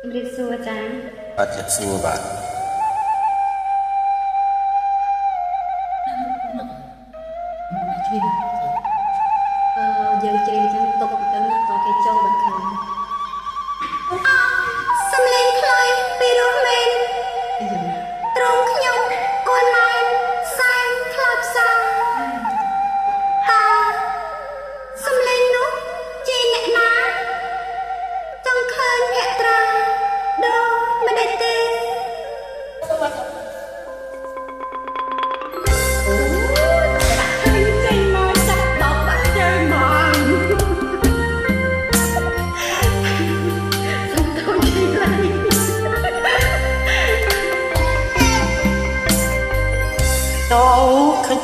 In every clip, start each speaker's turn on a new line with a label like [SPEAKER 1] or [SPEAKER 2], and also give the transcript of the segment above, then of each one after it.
[SPEAKER 1] เรียกสัวจ้า
[SPEAKER 2] อาจจะสู้บ้าง
[SPEAKER 1] ช่วยយើងជ្រៀងចឹងទុកទៅណាក៏គេចូលដល់ខ្លួនសំលេងខ្លាយពីរស់មែនត្រង់ខ្ញុំអនឡាញសែងខ្លាប់សាតាសំលេងនោះជាអ្នកណាចង់ឃើញភក្ត្រាដូរមិនដេចទេ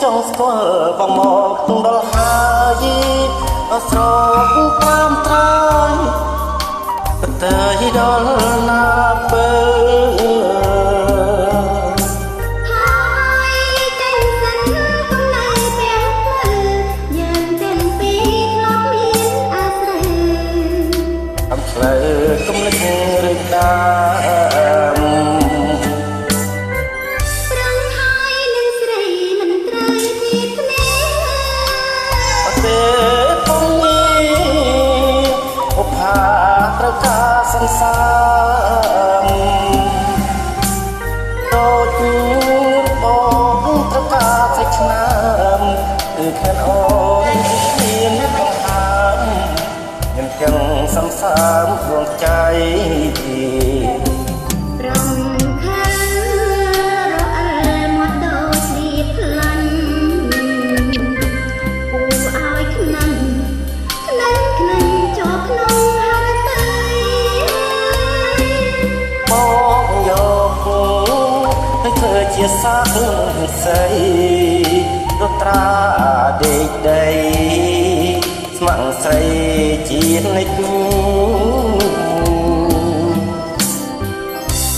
[SPEAKER 2] ចង់ស្គាល់បងមកដល់ហើយស្រោបតាមត្រើយតែដល់ណាពេលផ្លូវគំនិតរឹកដា
[SPEAKER 1] ប្រឹងហើយនឹងស្រីមិនត្រូវជាគ្នា
[SPEAKER 2] ទេពុំមានឧបហាត្រូវការសង្សារដូចបងត្រូវការសាច់ឆ្នាមគឺខែនអូនមានបង្ហាមខ្ញុំចឹងសង្សារដួងใจ
[SPEAKER 1] រំខានរអែមកដូចស្លៀកផ្លាញ់ពូឲ្យខ្នាញ់ជាប់ក្នុងហារតី
[SPEAKER 2] មកយកពូឲ្យធ្វើជាសាក់ស្រីរត្រាដេកដីស្ម័គ្រស្រីជានិច្ច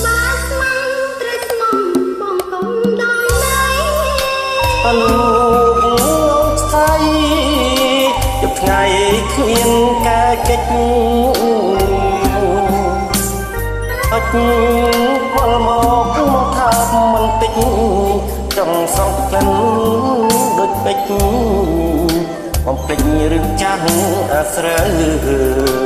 [SPEAKER 1] បាស្មងត្រេះស្មងបងកុំដល់ដៃ
[SPEAKER 2] អលូកស្័យយប់ថ្ងៃគ្មានការកិច្ចអត់វល់មកថាមិនតិចចង់សងក្លិនដូចពេជ្របំពេញរឿងចាស់អាស្រូវ